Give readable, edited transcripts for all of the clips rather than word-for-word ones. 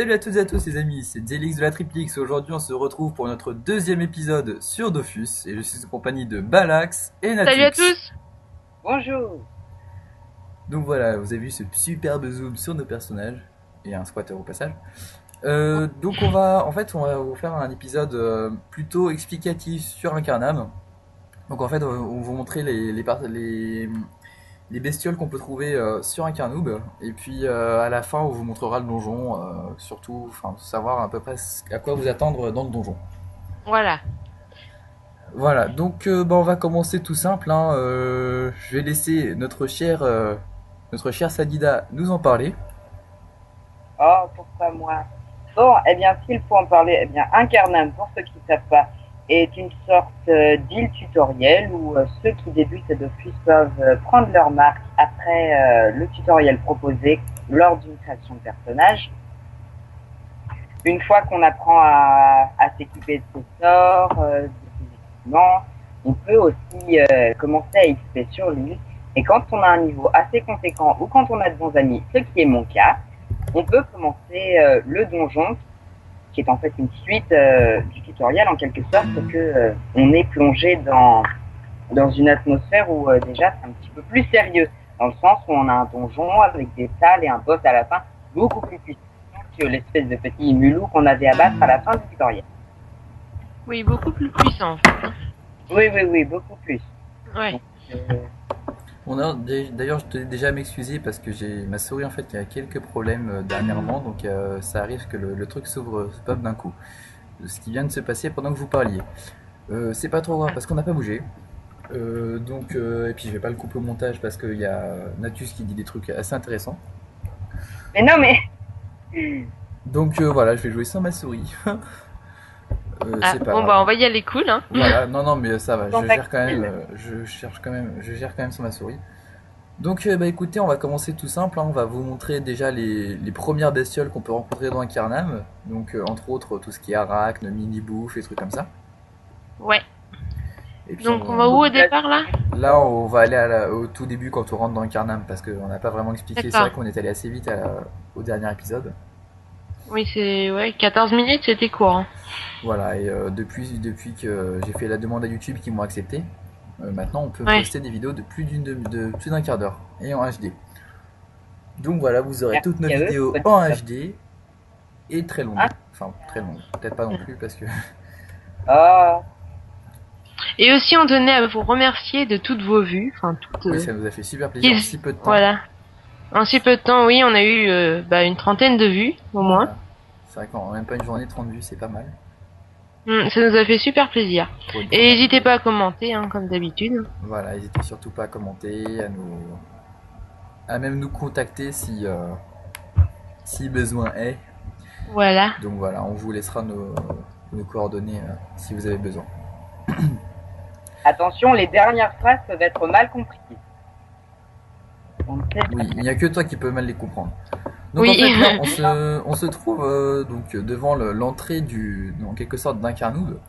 Salut à toutes et à tous les amis, c'est Zelix de la Triplix. Aujourd'hui on se retrouve pour notre deuxième épisode sur Dofus et je suis en compagnie de Balax et Salut à Natux. tous. Bonjour. Donc voilà, vous avez vu ce superbe zoom sur nos personnages et un squatter au passage. Donc on va vous faire un épisode plutôt explicatif sur Incarnam. Donc en fait on va vous montrer les bestioles qu'on peut trouver sur Incarnoob et puis à la fin on vous montrera le donjon, surtout enfin savoir à peu près à quoi vous attendre dans le donjon. Voilà. Voilà, donc on va commencer tout simple, hein. Je vais laisser notre cher Sadida nous en parler. Oh, pourquoi moi? Bon, eh bien, s'il faut en parler, eh bien, Incarnam, pour ceux qui ne savent pas, est une sorte d'île tutoriel où ceux qui débutent Dofus peuvent prendre leur marque après le tutoriel proposé lors d'une création de personnage. Une fois qu'on apprend à s'équiper de ses sorts, de ses équipements, on peut aussi commencer à XP sur l'île. Et quand on a un niveau assez conséquent ou quand on a de bons amis, ce qui est mon cas, on peut commencer le donjon, qui est en fait une suite du tutoriel en quelque sorte, parce que on est plongé dans une atmosphère où déjà c'est un petit peu plus sérieux, dans le sens où on a un donjon avec des salles et un boss à la fin beaucoup plus puissant que l'espèce de petit mulot qu'on avait à battre à la fin du tutoriel. Oui, beaucoup plus puissant en fait. Oui, beaucoup plus. Ouais. Donc, D'ailleurs je tenais déjà à m'excuser parce que j'ai ma souris en fait qui a quelques problèmes dernièrement, donc ça arrive que le truc s'ouvre pop d'un coup. Ce qui vient de se passer pendant que vous parliez. C'est pas trop grave parce qu'on n'a pas bougé. Et puis je vais pas le couper au montage parce qu'il y a Natus qui dit des trucs assez intéressants. Mais non, mais Donc voilà, je vais jouer sans ma souris. Ah, C'est pas bon grave. bah on va y aller cool hein. Voilà, non mais ça va, Sans je gère quand tactile. même, je gère quand même sur ma souris. Donc écoutez, on va commencer tout simple, hein. On va vous montrer déjà les premières bestioles qu'on peut rencontrer dans Incarnam. Donc entre autres tout ce qui est arachne, mini-bouffe et trucs comme ça. Ouais. Et puis Donc on va où au départ là? là on va aller au tout début quand on rentre dans Incarnam parce qu'on n'a pas vraiment expliqué, c'est vrai D'accord. qu'on est allé assez vite au dernier épisode. Oui c'est 14 minutes c'était court. Hein. Voilà, et depuis que j'ai fait la demande à YouTube qui m'ont accepté, maintenant on peut Ouais. poster des vidéos de plus d'un quart d'heure et en HD. Donc voilà, vous aurez toutes nos Merci à eux. vidéos en HD et très longues. Ah. Enfin, très longues. Peut-être pas non plus parce que. Oh, Et aussi on tenait à vous remercier de toutes vos vues, enfin toutes. Oui, ça nous a fait super plaisir en si peu de temps. Voilà. En si peu de temps, oui, on a eu une trentaine de vues au moins. Voilà. C'est vrai qu'en même pas une journée, 30 vues, c'est pas mal. Ça nous a fait super plaisir. Pour une Et première n'hésitez vidéo. pas à commenter, hein, comme d'habitude. Voilà, n'hésitez surtout pas à commenter, à même nous contacter si besoin est. Voilà. Donc voilà, on vous laissera nos coordonnées si vous avez besoin. attention, les dernières phrases peuvent être mal comprises. On ne sait Oui, il n'y a que toi qui peux mal les comprendre. Donc Oui. en fait là on se trouve donc devant l'entrée en quelque sorte d'Incarnoob.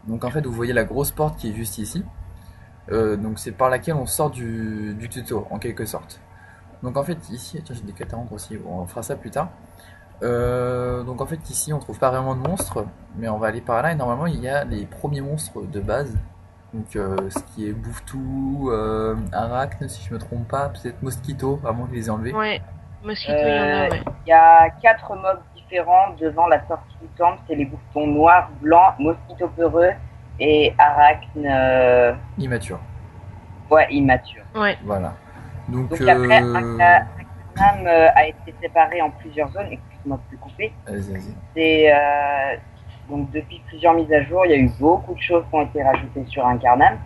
Donc en fait vous voyez la grosse porte qui est juste ici. Donc c'est par laquelle on sort du tuto en quelque sorte. Donc en fait ici, attends j'ai des quêtes à rendre aussi, bon, on fera ça plus tard. Donc en fait ici on trouve pas vraiment de monstres, mais on va aller par là et normalement il y a les premiers monstres de base. Donc ce qui est Bouffe-tout, Arachne si je me trompe pas, peut-être Mosquito, à moins que je les ai enlevés. Ouais. Mosquito, il y en a, ouais. Il y a 4 mobs différents devant la sortie du temple. C'est les boutons noirs, blancs, mosquito peureux et arachne Immature. immature. Ouais. Voilà. Donc, Donc après, Incarnam a été séparé en plusieurs zones. Excuse-moi de te couper. vas-y. C'est donc depuis plusieurs mises à jour, il y a eu beaucoup de choses qui ont été rajoutées sur Incarnam.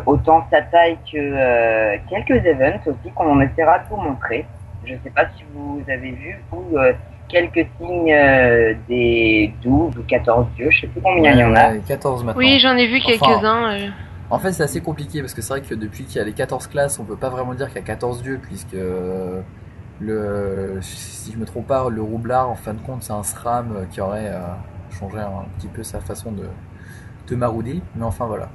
Autant sa taille que quelques events aussi qu'on essaiera de vous montrer. Je ne sais pas si vous avez vu ou quelques signes des 12 ou 14 dieux, je ne sais plus combien il y en a. 14 maintenant. Oui, j'en ai vu Enfin, quelques-uns. En fait, c'est assez compliqué parce que c'est vrai que depuis qu'il y a les 14 classes, on peut pas vraiment dire qu'il y a 14 dieux puisque si je me trompe pas, le roublard en fin de compte c'est un SRAM qui aurait changé un petit peu sa façon de marouder, mais enfin voilà.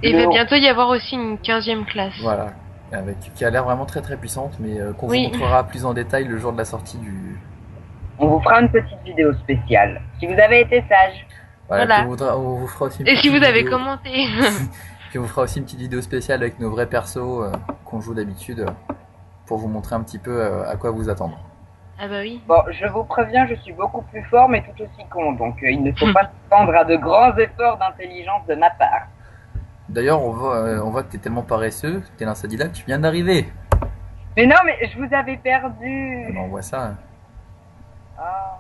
Et il va bientôt y avoir aussi une 15e classe. Voilà, qui a l'air vraiment très très puissante, mais qu'on Oui. vous montrera plus en détail le jour de la sortie On vous fera une petite vidéo spéciale. Si vous avez été sage. Voilà. Puis on vous fera aussi une Et si petite vous avez vidéo- commenté. Puis on vous fera aussi une petite vidéo spéciale avec nos vrais persos qu'on joue d'habitude pour vous montrer un petit peu à quoi vous attendre. Ah bah oui. Bon, je vous préviens, je suis beaucoup plus fort, mais tout aussi con. Donc il ne faut pas s'attendre à de grands efforts d'intelligence de ma part. D'ailleurs, on voit que t'es tellement paresseux, t'es l'insadilac, tu viens d'arriver. Mais non, mais je vous avais perdu. On voit ça. Ah.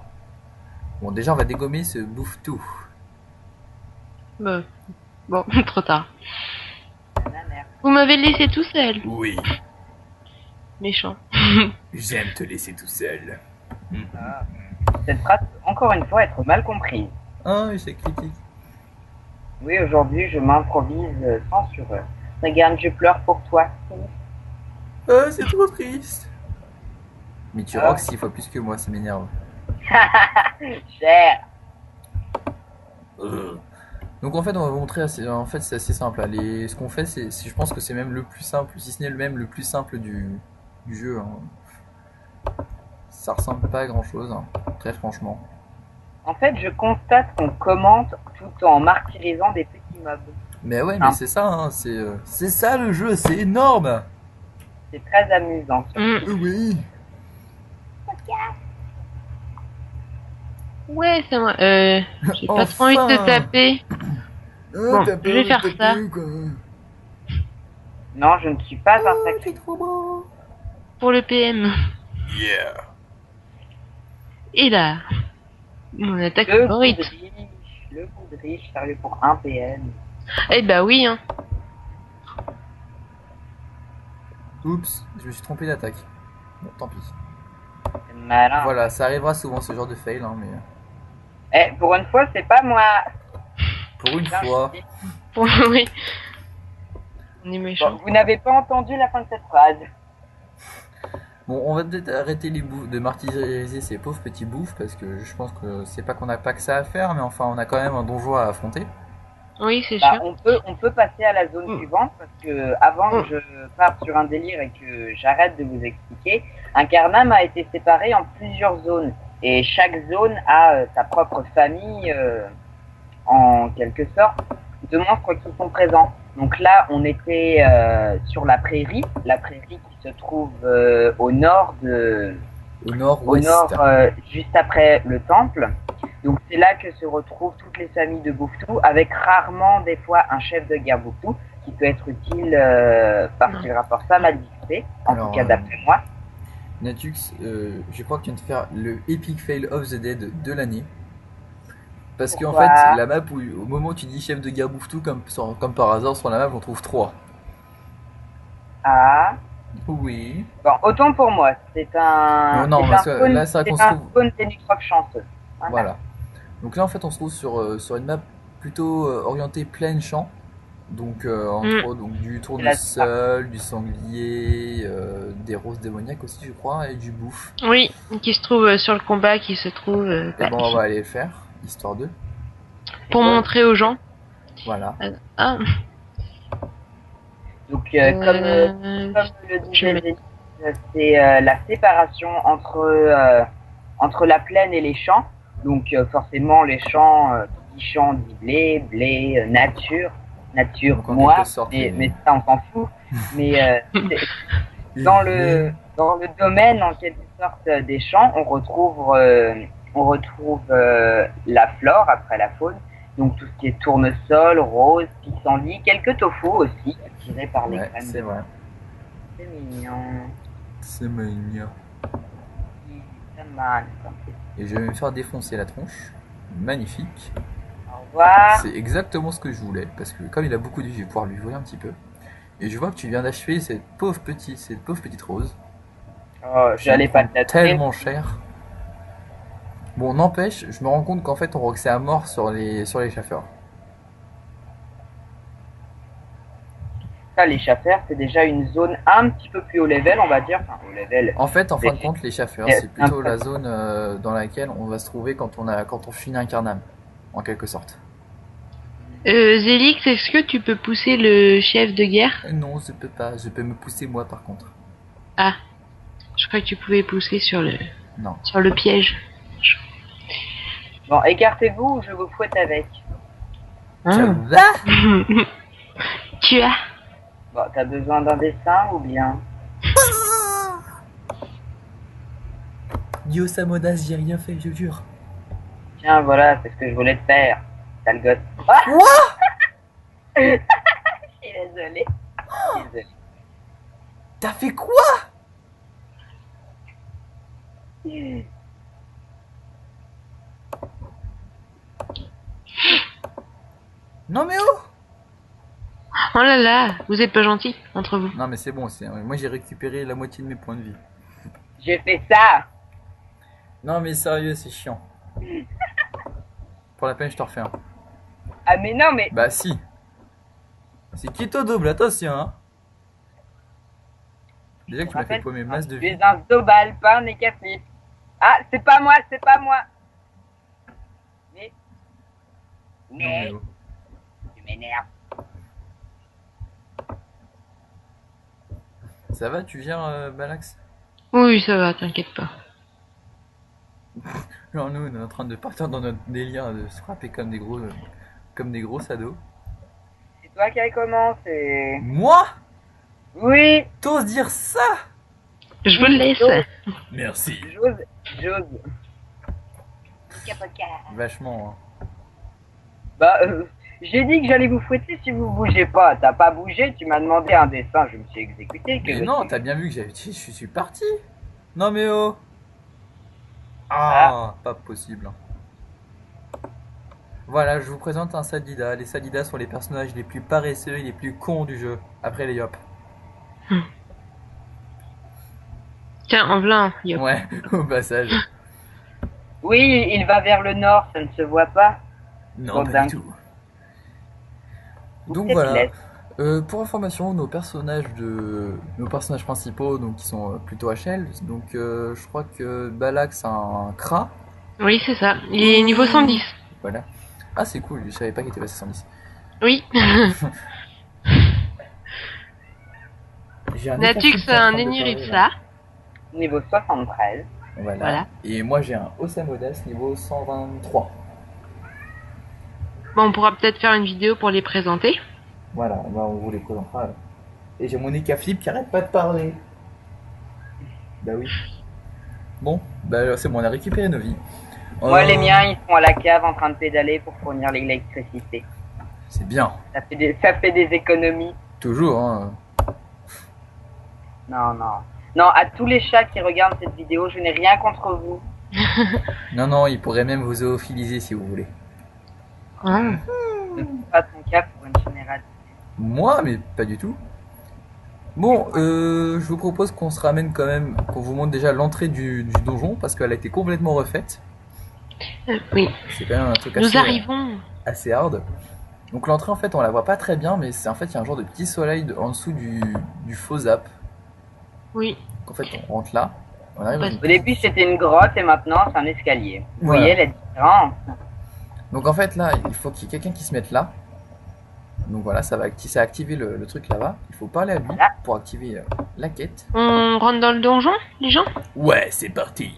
Bon, déjà, on va dégommer ce bouffe-tout. Bah, bon, trop tard. Nanana. Vous m'avez laissé tout seul. Oui, Méchant. j'aime te laisser tout seul. Ah. Cette phrase peut encore une fois être mal comprise. Ah, oui, c'est critique. Oui, aujourd'hui, je m'improvise sans sureur. Regarde, je pleure pour toi. Ah, c'est trop triste. Mais tu Ah. rock 6 fois plus que moi, ça m'énerve. Cher. Donc en fait, on va vous montrer, en fait, c'est assez simple. Ce qu'on fait, je pense que c'est même le plus simple, si ce n'est même le plus simple du jeu. Hein. Ça ressemble pas à grand chose, hein, très franchement. En fait, je constate qu'on commente tout en martyrisant des petits mobs. Mais ouais, mais Ah. c'est ça, hein, c'est ça le jeu, c'est énorme. C'est très amusant. Oui. Ouais, c'est moi. J'ai pas trop envie de te taper. Bon, t'as je peur vais de faire taper, ça. quoi. Non, je ne suis pas un C'est sacré. trop beau. Pour le PM. Yeah. Et là, mon attaque Le coup favorite. de riche, le coup de riche, sérieux pour un PM. Eh bah oui, hein. Oups, je me suis trompé d'attaque. Bon, tant pis. C'est malin. Voilà, ça arrivera souvent ce genre de fail, hein, mais Eh, pour une fois, c'est pas moi. pour une Bien, fois. je dis. Pour oui. On est Bon, méchant. vous n'avez pas entendu la fin de cette phrase. Bon, on va peut-être arrêter de martyriser ces pauvres petits bouffes parce que je pense que c'est pas qu'on n'a pas que ça à faire, mais enfin, on a quand même un donjon à affronter. Oui, c'est Bah, sûr. on peut passer à la zone suivante parce que avant que je parte sur un délire et que j'arrête de vous expliquer, Incarnam a été séparé en plusieurs zones et chaque zone a sa propre famille en quelque sorte de monstres qui sont présents. Donc là, on était sur la prairie qui se trouve au nord Au au nord-ouest. nord, juste après le temple. Donc c'est là que se retrouvent toutes les familles de Bouftou, avec rarement des fois un chef de guerre Bouftou, qui peut être utile parce qu'il rapporte pas mal d'XP, en Alors, tout cas d'après moi. Natux, je crois que tu viens de faire le epic fail of the dead de l'année. Parce qu'en Pourquoi fait, la map, au moment où tu dis chef de guerre bouffe-tout, comme par hasard, sur la map, on trouve 3. Ah, Oui. bon, autant pour moi, c'est un, Non, c'est parce un que spawn, là, c'est vrai c'est qu'on se un trouve- spawn Ténécroque chanceux. Voilà. Donc là, en fait, on se trouve sur une map plutôt orientée plaine champ. Donc, entre autres, donc, du tournesol, du sanglier, des roses démoniaques aussi, je crois, et du bouffe. Oui, qui se trouve sur le combat, qui se trouve Et bon, on va aller le faire, histoire de. pour montrer aux gens. Voilà. Ah, Donc, comme le disait Zénith, c'est la séparation entre la plaine et les champs. Donc, forcément, les champs, qui dit champ dit blé, nature, Donc, en moi, quelque sorte, mais ça, on s'en fout. Mais dans le domaine, en quelque sorte, des champs, on retrouve la flore après la faune. Donc, tout ce qui est tournesol, rose, pissenlit, quelques tofu aussi, attirés par les Ouais, graines. c'est vrai. C'est mignon. C'est mignon. C'est mal. Et je vais me faire défoncer la tronche. Magnifique. Au revoir. C'est exactement ce que je voulais. Parce que comme il a beaucoup de vie, je vais pouvoir lui voler un petit peu. Et je vois que tu viens d'achever cette pauvre petite rose. Oh, j'allais pas te la donner. Tellement cher. Bon, n'empêche, je me rends compte qu'en fait on roxait à mort sur les chasseurs. Ça, les chasseurs, c'est déjà une zone un petit peu plus haut level, on va dire. Enfin, au level. En fait, en fin de Mais- compte, les chasseurs, mais- c'est plutôt la zone dans laquelle on va se trouver quand on finit un carnam, en quelque sorte. Zélix, est-ce que tu peux pousser le chef de guerre? Non, je peux pas. Je peux me pousser moi par contre. Ah, je crois que tu pouvais pousser sur Non. le piège. Bon, écartez-vous ou je vous fouette avec. Ça Ah. va? Tu as. Bon, t'as besoin d'un dessin ou bien? Yo Samodas, j'ai rien fait, je jure. Tiens, voilà, c'est ce que je voulais te faire. Sale gosse. Ah je suis désolée. Désolée. T'as fait quoi? Non mais oh! Oh là là, vous êtes pas gentils entre vous. Non mais c'est bon, moi j'ai récupéré la moitié de mes points de vie. J'ai fait ça. Non mais sérieux, c'est chiant. Pour la peine, je t'en refais un. Ah mais non, mais Bah si. C'est Quito double, attention hein. Déjà que tu m'as fait paumer masse de tu es vie. un Zobal, pas un Nécaflip. Ah, c'est pas moi, c'est pas moi. Mais... Non, mais Mais... oh. Tu m'énerves. Ça va, tu gères Balax? Oui, ça va, t'inquiète pas. Genre nous, on est en train de partir dans notre délire de se frapper comme des gros ados. C'est toi qui as commencé. Moi? Oui, T'oses dire ça? Je vous le laisse. Merci. j'ose. Vachement. Hein. Bah, j'ai dit que j'allais vous fouetter si vous bougez pas. T'as pas bougé, tu m'as demandé un dessin, je me suis exécuté. Mais non, t'as bien vu que je suis parti. Non mais oh. Ah, pas possible. Voilà, je vous présente un Sadida. Les Sadidas sont les personnages les plus paresseux et les plus cons du jeu. Après les Yop. Tiens, en v'là, yop. Ouais, au passage. Oui, il va vers le nord, ça ne se voit pas. Non, Bon, pas dingue. du tout. Ou Donc peut-être voilà. l'est. Pour information, nos personnages principaux, donc qui sont plutôt HL. Donc je crois que Balax a un Kra. Oui, c'est ça. Il est niveau 110. Voilà. Ah c'est cool, je savais pas qu'il était passé 110. Oui. J'ai un Natux Nécaflip qui est en a un train de Eniripsa. parler, là. Niveau 73. Voilà. Et moi j'ai un Osamodas niveau 123. Bon, on pourra peut-être faire une vidéo pour les présenter. Voilà, bah, on vous les présentera. Et j'ai mon Nécaflip qui arrête pas de parler. Bah oui. Bon, bah c'est bon, on a récupéré nos vies. Moi, les miens, ils sont à la cave en train de pédaler pour fournir l'électricité. C'est bien. Ça fait des économies. Toujours, hein. Non, non. Non, à tous les chats qui regardent cette vidéo, je n'ai rien contre vous. Non, non, il pourrait même vous zoophiliser si vous voulez. Ah. Ne fais pas ton cas pour une générale. Moi, mais pas du tout. Bon, je vous propose qu'on se ramène quand même, qu'on vous montre déjà l'entrée du donjon, parce qu'elle a été complètement refaite. Oui. C'est quand même un truc Nous arrivons. assez hard. Donc l'entrée, en fait, on la voit pas très bien, mais c'est en fait, il y a un genre de petit soleil en dessous du faux zap. Oui. Donc, en fait, on rentre là. On arrive dans une Au début, c'était une grotte et maintenant, c'est un escalier. Vous Voilà. voyez la différence? Donc en fait là, il faut qu'il y ait quelqu'un qui se mette là. Donc voilà, ça a activé le truc là-bas. Il faut parler à lui Voilà. pour activer la quête. On rentre dans le donjon, les gens? Ouais, c'est parti.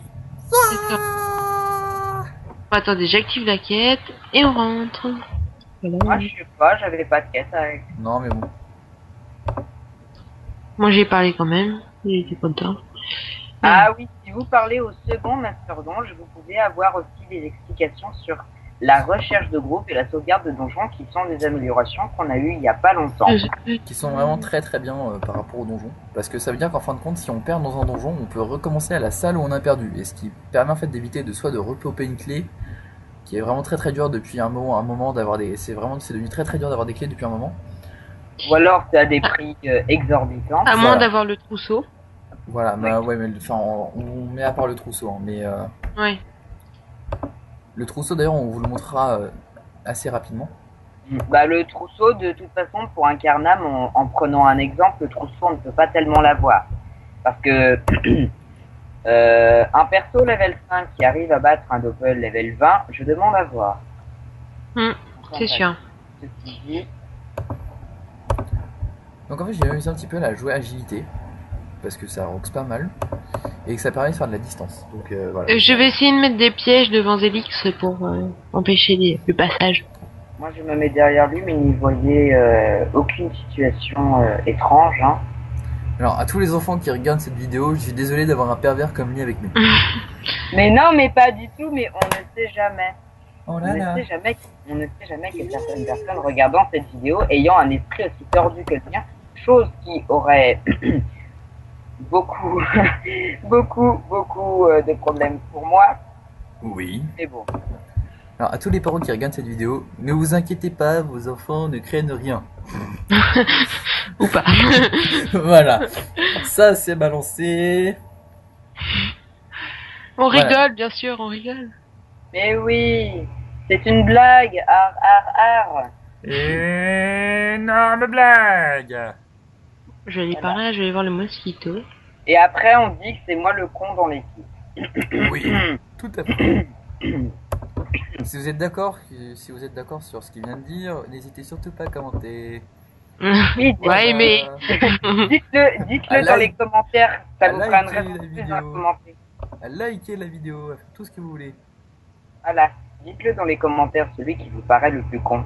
Attendez, j'active la quête et on rentre. Moi, je sais pas, j'avais pas de quête avec. Non mais bon. Moi j'ai parlé quand même, il était content. Ah oui, si vous parlez au second Master Donge, vous pouvez avoir aussi des explications sur la recherche de groupe et la sauvegarde de donjons qui sont des améliorations qu'on a eues il y a pas longtemps. Qui sont vraiment très très bien par rapport au donjon. Parce que ça veut dire qu'en fin de compte, si on perd dans un donjon, on peut recommencer à la salle où on a perdu. Et ce qui permet en fait d'éviter de reploper une clé, qui est vraiment très très dur depuis un moment d'avoir des. C'est devenu très très dur d'avoir des clés depuis un moment. Ou alors c'est à des prix exorbitants. À moins Voilà. d'avoir le trousseau. Voilà, bah ouais, mais enfin, on met à part le trousseau, hein, mais Ouais. le trousseau d'ailleurs, on vous le montrera assez rapidement. Bah, le trousseau, de toute façon, pour un Carnam, en prenant un exemple, le trousseau, on ne peut pas tellement l'avoir. Parce que un perso level 5 qui arrive à battre un doppel level 20, je demande à voir. C'est sûr. Ceci dit, Donc en fait, j'ai amusé un petit peu à la jouer agilité, parce que ça roxe pas mal. et que ça permet de faire de la distance. Donc voilà. Je vais essayer de mettre des pièges devant Zélix pour empêcher le passage. Moi, je me mets derrière lui, mais n'y voyez aucune situation étrange. Hein. Alors à tous les enfants qui regardent cette vidéo, je suis désolé d'avoir un pervers comme lui avec nous. Mais non, mais pas du tout, mais on ne sait jamais. Oh On là ne là. sait jamais que certaines personnes regardant cette vidéo ayant un esprit aussi tordu que le mien, chose qui aurait beaucoup, beaucoup de problèmes pour moi. Oui. Mais bon. Alors à tous les parents qui regardent cette vidéo, ne vous inquiétez pas, vos enfants ne craignent rien. Ou pas. Voilà. Ça c'est balancé. On Voilà. rigole, bien sûr, on rigole. Mais oui, c'est une blague. Ar, ar, ar. Énorme blague. Je vais aller par là, je vais aller voir le mosquito. Et après, on dit que c'est moi le con dans l'équipe. Oui, tout à fait. Si vous êtes d'accord, sur ce qu'il vient de dire, n'hésitez surtout pas à commenter. Oui, Ouais, mais dites-le dans les commentaires. Ça vous fera une likez réponse la plus vidéo. à commenter. À liker la vidéo, à faire tout ce que vous voulez. Voilà. Dites-le dans les commentaires, celui qui vous paraît le plus con.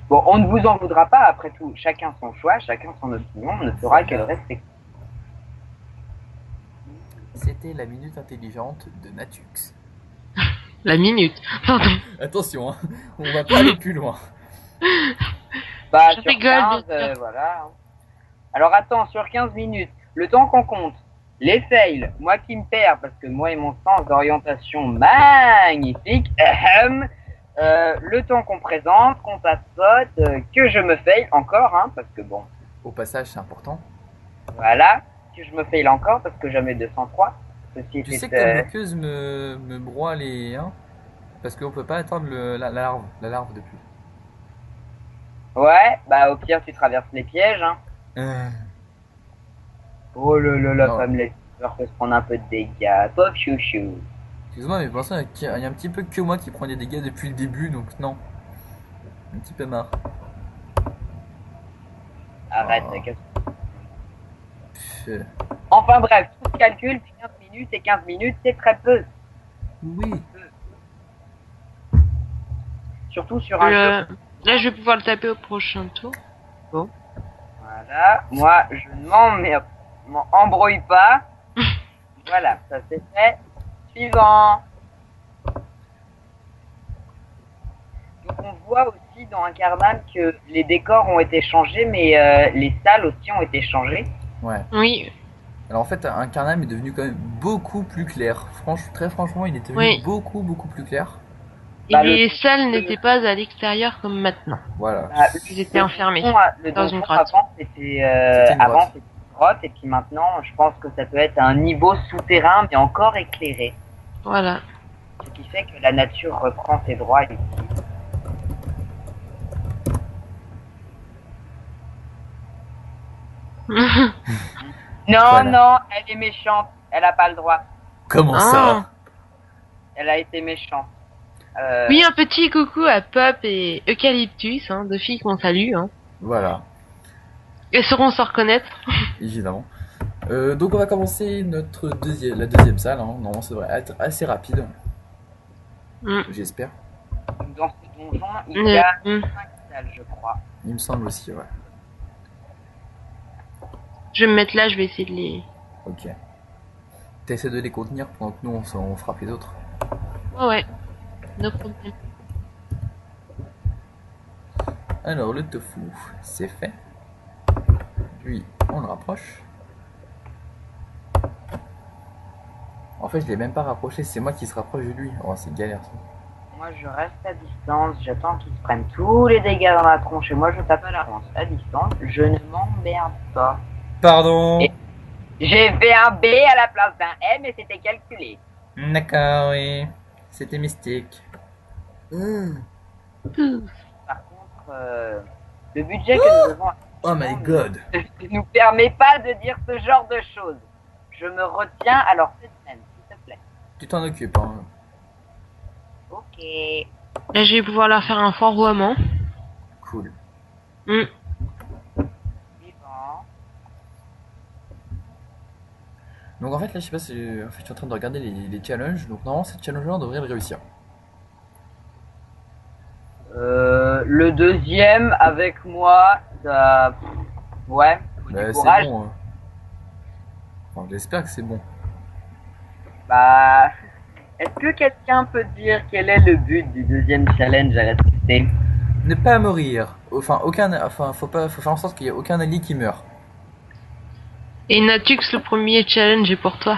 Bon, on ne vous en voudra pas, après tout. Chacun son choix, chacun son opinion. On ne fera que le respecter. C'était la minute intelligente de Natux. la minute. Pardon. Attention, hein, on va pas aller plus loin. Bah, Je sur rigole, 15, bien sûr. voilà. Alors attends, sur 15 minutes, le temps qu'on compte, les fails, moi qui me perds, parce que moi et mon sens d'orientation magnifique, le temps qu'on présente, qu'on papote, que je me fail encore, hein, parce que bon, Au passage, c'est important. voilà, que je me fail encore, parce que jamais 203. Ceci Tu sais était, que ta bloqueuse me broie les... Hein, parce qu'on peut pas attendre la larve depuis. Ouais, bah au pire tu traverses les pièges, hein. Oh là, Non. femme laisse peur que se prendre un peu de dégâts, pauvre chouchou. Excuse-moi, mais pour l'instant, il y a un petit peu que moi qui prends des dégâts depuis le début, donc non. Un petit peu marre. Arrête, Oh. qu'est-ce- Pff, Enfin bref, tout se calcule, 15 minutes et 15 minutes c'est très peu. Oui. Surtout sur un jeu. Là, je vais pouvoir le taper au prochain tour. Voilà, moi je ne m'en embrouille pas. Voilà, ça c'est fait. Suivant. Donc on voit aussi dans Incarnam que les décors ont été changés, mais les salles aussi ont été changées. Ouais. Oui, Alors en fait, Incarnam est devenu quand même beaucoup plus clair. Très franchement, il est devenu Oui. beaucoup plus clair. et Bah, les le- salles n'étaient pas à l'extérieur comme maintenant. Voilà. Bah, Ils étaient enfermés. Le dans donjon une grotte. avant C'était une avant grotte. c'était une grotte et puis maintenant je pense que ça peut être un niveau souterrain mais encore éclairé. Voilà. Ce qui fait que la nature reprend ses droits ici. Non, Voilà. non, elle est méchante. Elle a pas le droit. Comment Ah. ça? Elle a été méchante. Oui, un petit coucou à Pop et Eucalyptus, hein, deux filles qu'on salue. Hein. Voilà, Elles sauront se reconnaître. évidemment. Donc on va commencer la deuxième salle. Hein. Normalement, ça devrait être assez rapide. Mm. J'espère. Dans ce donjon, il y a Mm. 5 salles, je crois. Il me semble aussi, ouais. Je vais me mettre là, je vais essayer de les... Ok. T'essaies de les contenir pendant que nous on frappe les autres. Ouais. No problème. Alors le tofu, c'est fait. Lui, on le rapproche. En fait, je l'ai même pas rapproché, c'est moi qui se rapproche de lui. Oh, c'est galère ça. Moi, je reste à distance. J'attends qu'ils se prennent tous les dégâts dans la tronche et moi, je tape à la ronce à distance. Je ne m'emmerde pas. Pardon. Et- J'ai fait un B à la place d'un M et c'était calculé. D'accord, oui. C'était mystique. Par contre, le budget que nous avons Oh my god. ne nous permet pas de dire ce genre de choses. Je me retiens, alors cette semaine, s'il te plaît. Tu t'en occupes, hein. Ok. Là, je vais pouvoir leur faire un fourvoiement. Cool. Suivant. Donc en fait, là, je sais pas si. En fait, je suis en train de regarder les challenges. Donc normalement, cette challenge-là, on devrait le réussir. Le deuxième avec moi, ouais, faut du Bah, c'est courage. bon. Enfin, j'espère que c'est bon. Bah, est-ce que quelqu'un peut dire quel est le but du deuxième challenge à respecter? Ne pas mourir. Enfin, aucun. Enfin, faut faire en sorte qu'il y ait aucun allié qui meurt. Et Natux, le premier challenge est pour toi.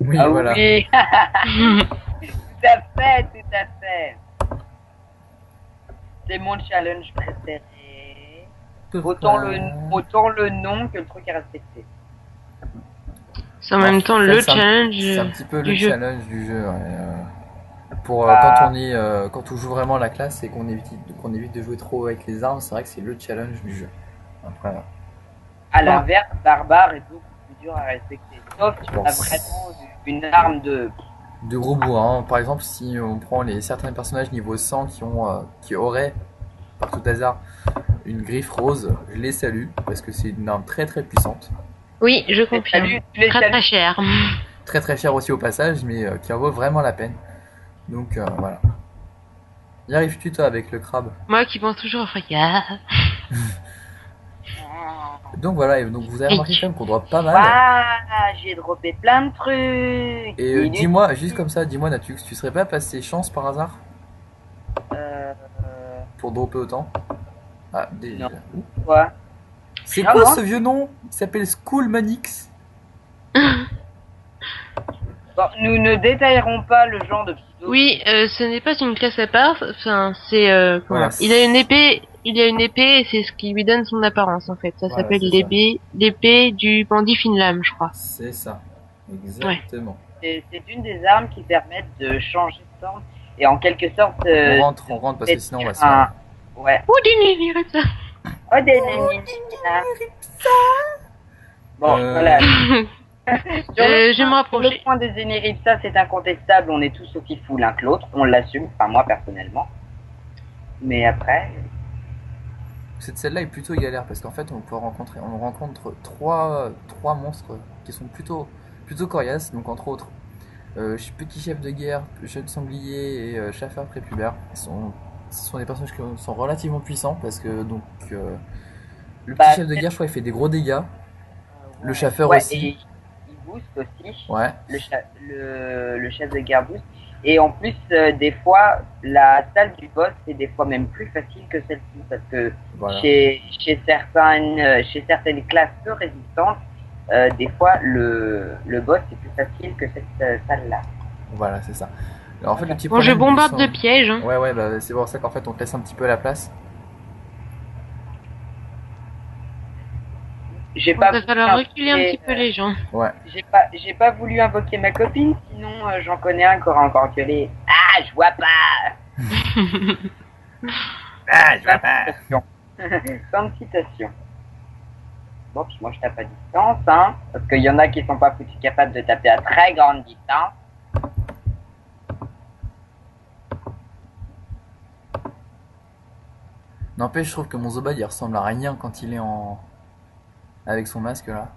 Oui, Ah voilà. oui, tout à fait, tout à fait. C'est mon challenge préféré. Autant le nom que le truc à respecter. C'est en même temps le C'est un challenge petit peu du le jeu. challenge du jeu. Ouais. Pour Bah, quand on joue vraiment la classe et qu'on évite de jouer trop avec les armes, c'est vrai que c'est le challenge du jeu. Après, à Bon. l'inverse, barbare est beaucoup plus dur à respecter. Sauf si bon, on a vraiment une arme de. de gros bourrins. Par exemple, si on prend certains personnages niveau 100 qui auraient, par tout hasard, une griffe rose, je les salue parce que c'est une arme très très puissante. Oui, je confirme. Salut, tu les Très salues. très cher. Très très cher aussi au passage, mais qui en vaut vraiment la peine. Donc voilà. Y arrives-tu toi avec le crabe? Moi qui pense toujours au fracas. Donc voilà, et donc vous avez remarqué quand même qu'on drop pas mal. Waouh, j'ai droppé plein de trucs. Et Inutile. dis-moi, juste comme ça, dis-moi Natux, tu serais pas passé chance par hasard Euh, pour dropper autant? Ah, Non. Quoi? C'est Ah, quoi non. ce vieux nom? Il s'appelle School Manix. Bon, nous ne détaillerons pas le genre de pseudo. Oui, ce n'est pas une classe à part. Enfin, c'est comment Voilà. il a une épée. Il a une épée et c'est ce qui lui donne son apparence en fait. Ça Voilà, s'appelle c'est ça. l'épée du bandit Finlam, je crois. C'est ça. Exactement. C'est une des armes qui permettent de changer de forme et en quelque sorte. On rentre parce que sinon on va se un- faire. Ouais. Oh, dis ça. Oh, des nénines. Bon, voilà. Je vais me Sur rapprocher. le point des Eneripsa, c'est incontestable. On est tous aussi fous l'un que l'autre. On l'assume. Enfin, moi personnellement. Mais après. Celle-là est plutôt galère parce qu'en fait on rencontre trois monstres qui sont plutôt coriaces. Donc entre autres, petit chef de guerre, jeune sanglier et chasseur prépubère. Ce sont des personnages qui sont relativement puissants parce que le petit Bah, chef de guerre, je crois, il fait des gros dégâts. Le ouais. chasseur Ouais, aussi. et il booste aussi. Ouais. Le chef de guerre boost. Et en plus, des fois, la salle du boss est des fois même plus facile que celle-ci parce que Voilà. chez certaines classes peu résistantes, des fois le boss est plus facile que cette salle-là. Voilà, c'est ça. Alors en fait, le petit Bon, je problème, bombarde ils de pièges. Hein. Ouais, bah, c'est pour ça qu'en fait on te laisse un petit peu la place. J'ai Il pas va voulu falloir reculer un invoquer, petit peu les gens. Ouais. j'ai pas voulu invoquer ma copine, sinon j'en connais un qui aura encore gueulé. Ah, je vois pas. Ah, je vois pas. Sans citation. Bon, puis moi je tape à distance, hein, parce qu'il y en a qui sont pas foutus capables de taper à très grande distance. N'empêche, je trouve que mon Zobal il ressemble à rien quand il est avec son masque là.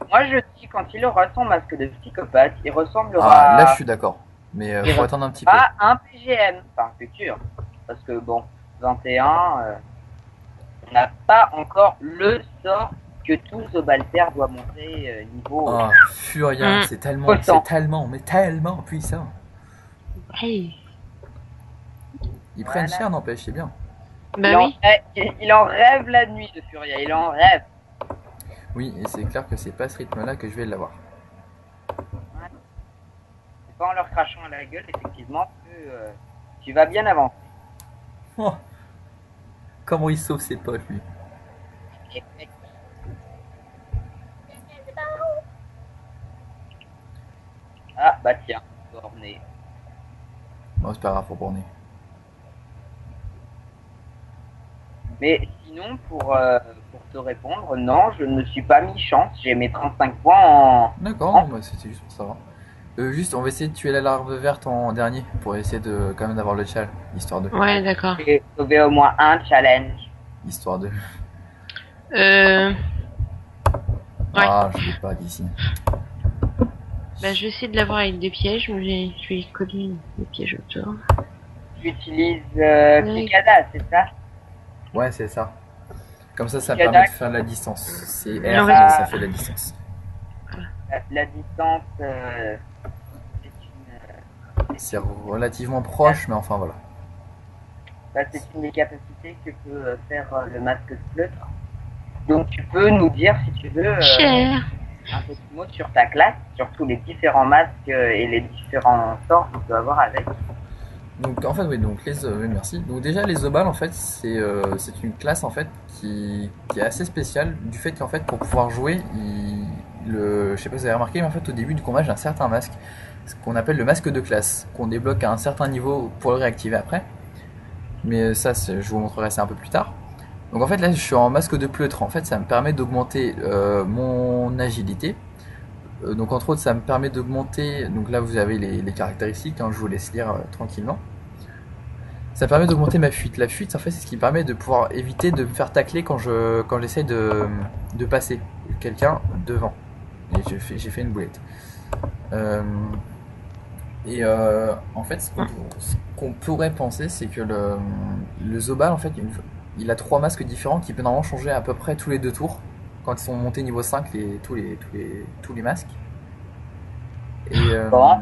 Moi je dis quand il aura son masque de psychopathe, il ressemblera Ah, là je suis d'accord. Mais Il faut attendre un petit peu. à un PGM, enfin futur. Parce que bon, 21, on n'a pas encore le sort que tout Zobalter doit monter niveau. Oh, Furia, Mm. c'est Autant. mais tellement puissant. Hey. Ils prennent Voilà. cher, n'empêche, c'est bien. Bah oui. Il en rêve la nuit de Furia, il en rêve. Oui, et c'est clair que c'est pas ce rythme-là que je vais l'avoir. C'est pas en leur crachant à la gueule, effectivement, que tu vas bien avancer. Oh. Comment il sauve ses potes, lui. Ah, bah tiens, borné. Bon, c'est pas grave pour borner. Mais sinon, pour te répondre, non, je ne me suis pas mis chance. J'ai mes 35 points en. D'accord, non, bah, c'était juste pour savoir. Juste, on va essayer de tuer la larve verte en dernier pour essayer de quand même d'avoir le chal, histoire de. Ouais, d'accord. J'ai sauvé au moins un challenge. Histoire de. Ouais. Ah, je l'ai pas d'ici. Bah, je vais essayer de l'avoir avec des pièges, mais je vais coller des pièges autour. Tu utilises Oui. Cicada, c'est ça? Ouais, c'est ça. Comme ça Cicada, permet de faire la distance. C'est R, Ouais. et ça fait la distance. la distance, c'est C'est relativement proche, mais enfin voilà. c'est une des capacités que peut faire le masque de pleutre. Donc tu peux nous dire, si tu veux, Cher. un petit mot sur ta classe, sur tous les différents masques et les différents sorts qu'on peut avoir avec. Donc en fait oui, donc oui, merci. Donc déjà les Zobal en fait c'est une classe en fait qui est assez spéciale du fait qu'en fait pour pouvoir jouer, je sais pas si vous avez remarqué, mais en fait au début du combat j'ai un certain masque, ce qu'on appelle le masque de classe, qu'on débloque à un certain niveau pour le réactiver après. Mais ça je vous montrerai ça un peu plus tard. Donc en fait là je suis en masque de pleutre, en fait ça me permet d'augmenter mon agilité. Donc entre autres ça me permet d'augmenter, donc là vous avez les caractéristiques, hein, je vous laisse lire tranquillement. Ça permet d'augmenter ma fuite. La fuite en fait c'est ce qui permet de pouvoir éviter de me faire tacler quand j'essaie de passer quelqu'un devant. Et j'ai fait une boulette. Euh, en fait ce qu'on pourrait penser c'est que le Zobal en fait il a trois masques différents qui peuvent normalement changer à peu près tous les 2 tours quand ils sont montés niveau 5 tous les masques. Et Bon.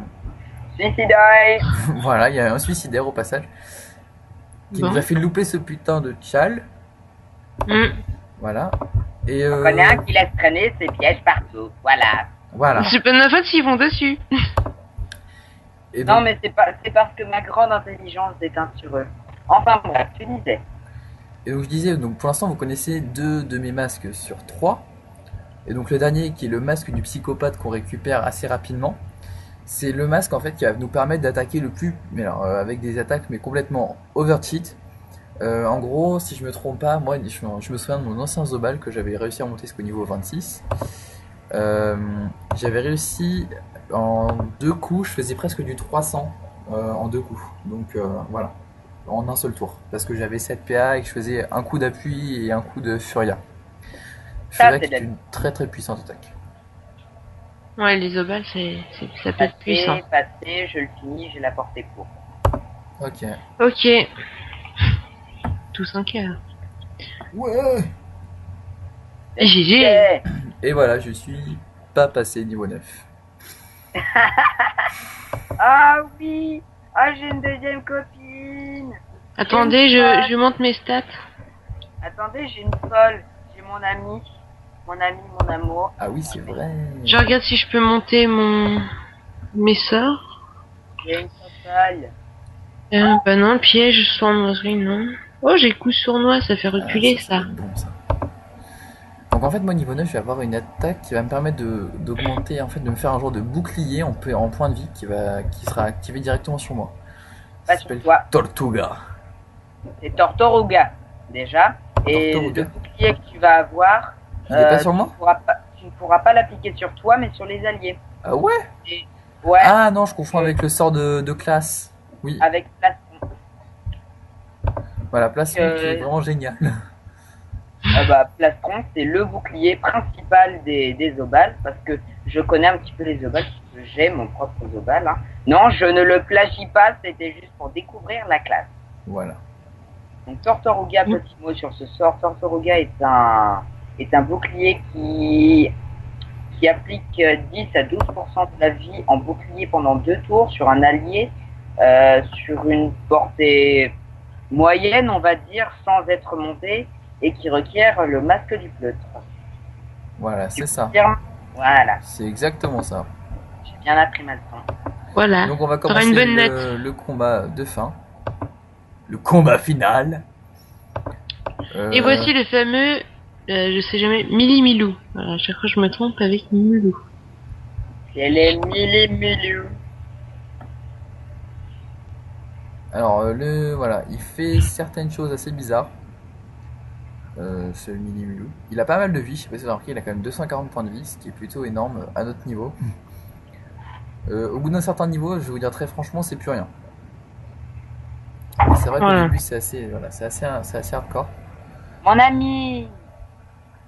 Suicidae. voilà, il y a un suicidaire au passage qui Bon. nous a fait louper ce putain de tchal. Mm. Voilà. Et On connaît un qui laisse traîner ses pièges partout. Voilà. voilà. C'est pas de ma faute s'ils vont dessus. Et donc, Non, mais c'est parce que ma grande intelligence déteint sur eux. Enfin bref, tu disais. et donc je disais, donc pour l'instant vous connaissez 2 de mes masques sur 3. Et donc le dernier qui est le masque du psychopathe qu'on récupère assez rapidement. C'est le masque en fait qui va nous permettre d'attaquer le plus, mais alors avec des attaques mais complètement overcheat. En gros, si je me trompe pas, moi je me souviens de mon ancien Zobal que j'avais réussi à monter jusqu'au niveau 26. J'avais réussi en 2 coups, je faisais presque du 300 en 2 coups. Donc voilà, en un seul tour. Parce que j'avais 7 PA et que je faisais un coup d'appui et un coup de Furia. Furia qui est une très très puissante attaque. Ouais, les obales, ça peut être puissant. Passé, je le finis, j'ai la portée courte. Ok. Ok. Tous en cœur. Ouais. GG. Et voilà, je suis pas passé niveau 9. Ah oui. Ah, j'ai une deuxième copine. Attendez, je monte mes stats. Attendez, j'ai une folle. J'ai mon ami, mon amour. Ah oui, c'est vrai. Je regarde si je peux monter mes sorts. J'ai une folle. Bah non, piège, sournoiserie, non. Oh, j'ai coup sournois, ça fait reculer Ah, ça. c'est bon, ça. Donc en fait moi niveau 9 je vais avoir une attaque qui va me permettre d'augmenter, en fait de me faire un genre de bouclier en point de vie qui sera activé directement sur moi. Pas Ça sur s'appelle toi. Tortuga. C'est Tortoruga déjà. Et Tortoruga. le bouclier que tu vas avoir, Il est pas sur moi tu ne pourras pas l'appliquer sur toi, mais sur les alliés. Ah ouais. Ouais. Ah non, je confonds avec le sort de classe. Oui, Avec plastron. voilà, plastron qui est vraiment génial. Plastron, c'est le bouclier principal des obales, parce que je connais un petit peu les obales, parce que j'ai mon propre obal. Hein. Non, je ne le plagie pas, c'était juste pour découvrir la classe. Voilà. Donc Tortoruga, petit mot sur ce sort. Tortoruga est un bouclier qui applique 10 à 12% de la vie en bouclier pendant 2 tours sur un allié, sur une portée moyenne, on va dire, sans être monté, et qui requiert le masque du pleutre. Voilà, c'est ça. Voilà, C'est exactement ça. j'ai bien appris ma leçon. Voilà. Donc on va T'auras commencer une bonne note. le combat de fin. Le combat final. Et voici le fameux, je sais jamais, Milou. Voilà, à chaque fois je me trompe avec Milou. C'est les milou. Alors voilà, il fait certaines choses assez bizarres. Ce mini Milou. Il a pas mal de vie, je sais pas si vous avez remarqué, il a quand même 240 points de vie, ce qui est plutôt énorme à notre niveau. Au bout d'un certain niveau, je vais vous dire très franchement, c'est plus rien. Mais c'est vrai qu'au début, c'est assez hardcore. Mon ami.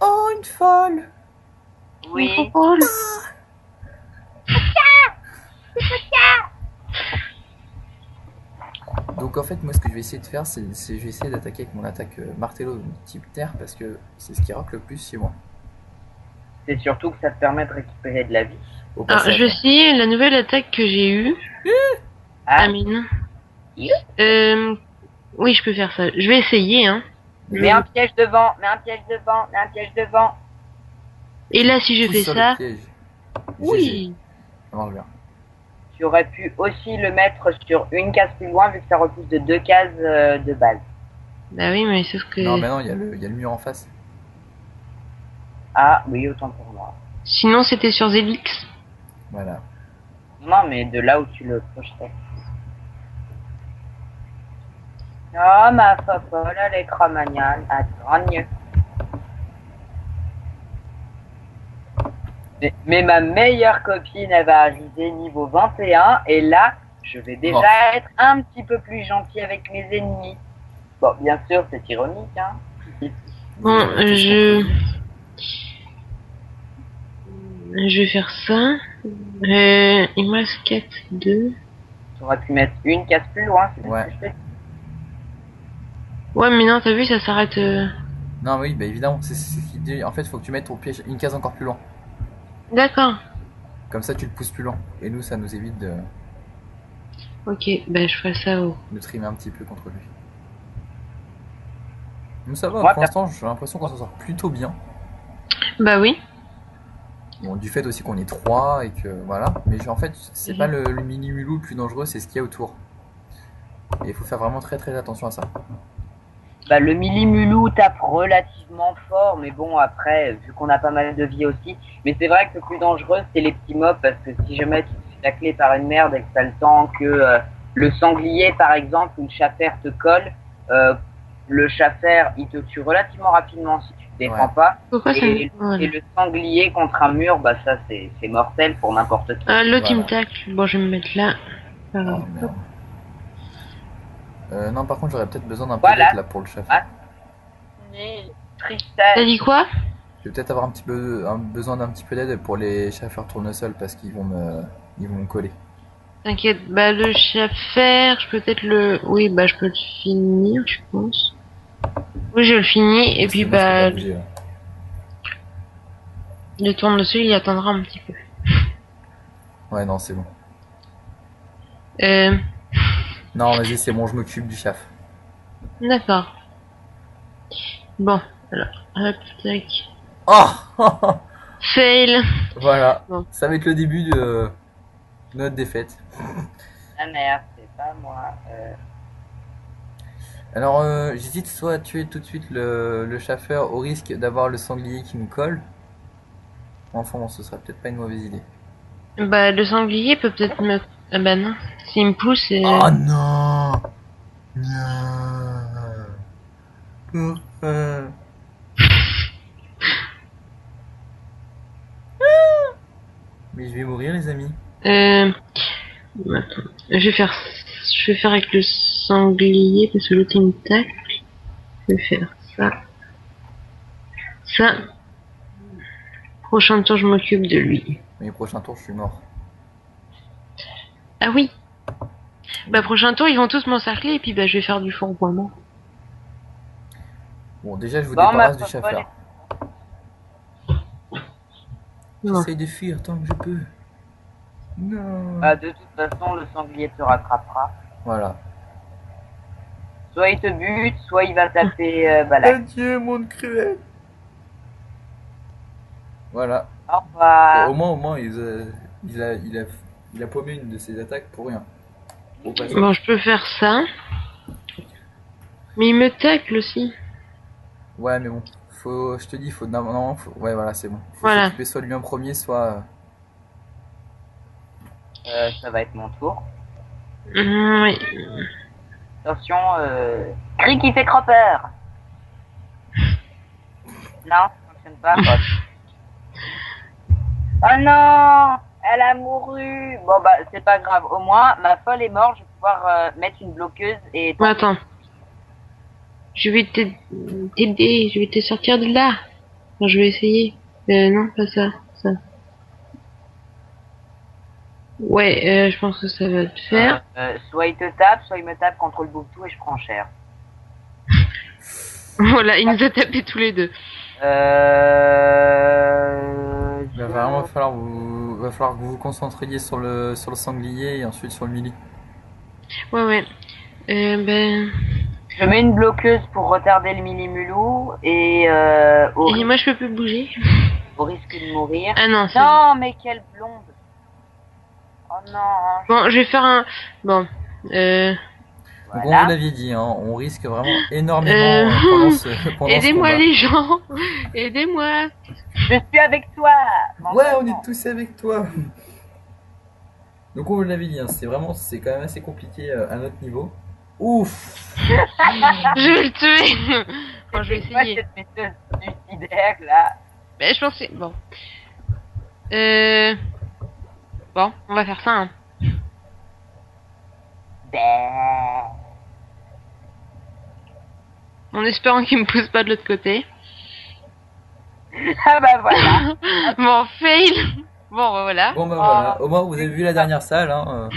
Oh, une folle. Oui. Drôle. Donc en fait, moi, ce que je vais essayer de faire, je vais essayer d'attaquer avec mon attaque martello type terre parce que c'est ce qui rock le plus chez moi. C'est surtout que ça te permet de récupérer de la vie. Au Alors, passage. je vais essayer la nouvelle attaque que j'ai eue. Ah, Amine. Oui, je peux faire ça. Je vais essayer, hein. mets un piège devant, mets un piège devant, mets un piège devant. Et là, si je Pousse fais sur ça, le piège. GG. oui. Ça marche bien. Tu aurais pu aussi le mettre sur une case plus loin vu que ça repousse de 2 cases de base. Bah oui, mais sauf que... Non, mais non, il y a le mur en face. Ah, oui, autant pour moi. Sinon, c'était sur Zelix. Voilà. Non, mais de là où tu le projetais. Oh, ma fopole, elle est cramagnane. Attends, mieux. Mais ma meilleure copine, elle va arriver niveau 21. Et là, je vais déjà être un petit peu plus gentil avec mes ennemis. Bon, bien sûr, c'est ironique, hein. Bon, je vais faire ça. Il me reste 4, 2. Tu aurais pu mettre une case plus loin, c'est Ouais. ce que je fais. Ouais, mais non, t'as vu, ça s'arrête... Non, oui, bah évidemment. C'est ce qui dit. En fait, il faut que tu mettes ton piège une case encore plus loin. D'accord. Comme ça, tu le pousses plus loin. Et nous, ça nous évite de Ok, bah je ferai ça au... trimer un petit peu contre lui. Mais ça va, Ouais, pour l'instant, j'ai l'impression qu'on s'en sort plutôt bien. Bah oui. Bon, du fait aussi qu'on est 3 et que voilà. Mais en fait, c'est pas le mini mulou le plus dangereux, c'est ce qu'il y a autour. Et il faut faire vraiment très très attention à ça. Bah, le millimulou tape relativement fort, mais bon, après, vu qu'on a pas mal de vie aussi. Mais c'est vrai que le plus dangereux, c'est les petits mobs, parce que si jamais tu te fais tacler par une merde et que t'as le temps que le sanglier, par exemple, ou le chafer te colle, le chafer, il te tue relativement rapidement si tu te défends pas. Pourquoi ça... Et, Voilà. et le sanglier contre un mur, bah ça, c'est mortel pour n'importe qui. L'autre, il me Voilà. tacle. Bon, je vais me mettre là. Oh, merde. Non, par contre, j'aurais peut-être besoin d'un peu Voilà. d'aide là pour le chef. Ah. Tristesse. T'as dit quoi? Je vais peut-être avoir besoin d'un petit peu d'aide pour les chaffeurs tournesol parce qu'ils vont me coller. T'inquiète, bah le chafer, je peux peut-être le... Oui, bah je peux le finir, je pense. Oui, je le finis, et puis Sinon, je peux bah... pas bouger, là. Le tournesol, il attendra un petit peu. Ouais, non, c'est bon. Euh... Non, vas-y, c'est bon, je m'occupe du chef. D'accord. Bon, alors, hop, tac. Oh Fail. Voilà, Bon. ça va être le début de notre défaite. Ah merde, c'est pas moi. Alors, j'hésite soit à tuer tout de suite le chaffeur au risque d'avoir le sanglier qui nous colle. Enfin, bon, ce serait peut-être pas une mauvaise idée. Bah le sanglier peut peut-être me... Ah bah non, s'il me pousse, et... Oh non Non Pourquoi Mais je vais mourir, les amis. Attends, je vais faire avec le sanglier parce que l'autre il me tacle. Je vais faire ça. Ça. Prochain tour, je m'occupe de lui. Mais prochain tour, je suis mort. Ah oui. Bah prochain tour, ils vont tous m'encercler et puis bah je vais faire du fourboiement. Bon, déjà, je vous Bon, débarrasse ma du chaffeur. Non. J'essaye de fuir tant que je peux. Non. Bah, de toute façon, le sanglier te rattrapera. Voilà. Soit il te bute, soit il va taper Balak. Adieu, monde cruel. Voilà. Au revoir. Au moins, il a paumé une de ses attaques pour rien. Au passage. Bon, je peux faire ça. Mais il me tacle aussi. Ouais, mais bon. Je te dis, non, ouais, voilà, c'est bon. Faut Voilà. s'occuper soit de lui en premier, soit. Ça va être mon tour. Oui. Attention, cri qui fait croppeur. Non, ça fonctionne pas. Oh non, elle a mouru. Bon bah c'est pas grave. Au moins ma folle est morte. Je vais pouvoir mettre une bloqueuse et. Bon, attends. Je vais t'aider. Je vais te sortir de là. Bon, je vais essayer. Non, pas ça. Ouais, je pense que ça va te faire. Soit il te tape, soit il me tape contre le boutou et je prends cher. Voilà, il nous a tapé tous les deux. Il va vraiment va falloir que vous vous concentriez sur le sanglier et ensuite sur le melee. Ouais. Ben... Je mets une bloqueuse pour retarder le mini-mulou et Et moi, je peux plus bouger. au risque de mourir. Ah non, c'est... Non, mais quelle blonde! Oh non! Bon, je vais faire un... Bon, Donc on vous Voilà. l'aviez dit, hein, on risque vraiment énormément pendant ce aidez-moi combat. les gens. Aidez-moi. Je suis avec toi! Ouais, on est tous avec toi. Donc on vous l'avait dit, hein, c'est quand même assez compliqué à notre niveau. Ouf. Je vais le tuer. Bon, je vais C'est quoi essayer. cette méthode suicidaire là? Ben, je pensais... Bon. Bon, on va faire ça, hein. Ben. En espérant qu'il me pousse pas de l'autre côté. Ah bah voilà! Bon, fail. Bon, ben voilà. Bon bah voilà, au moins vous avez vu la dernière salle. Hein,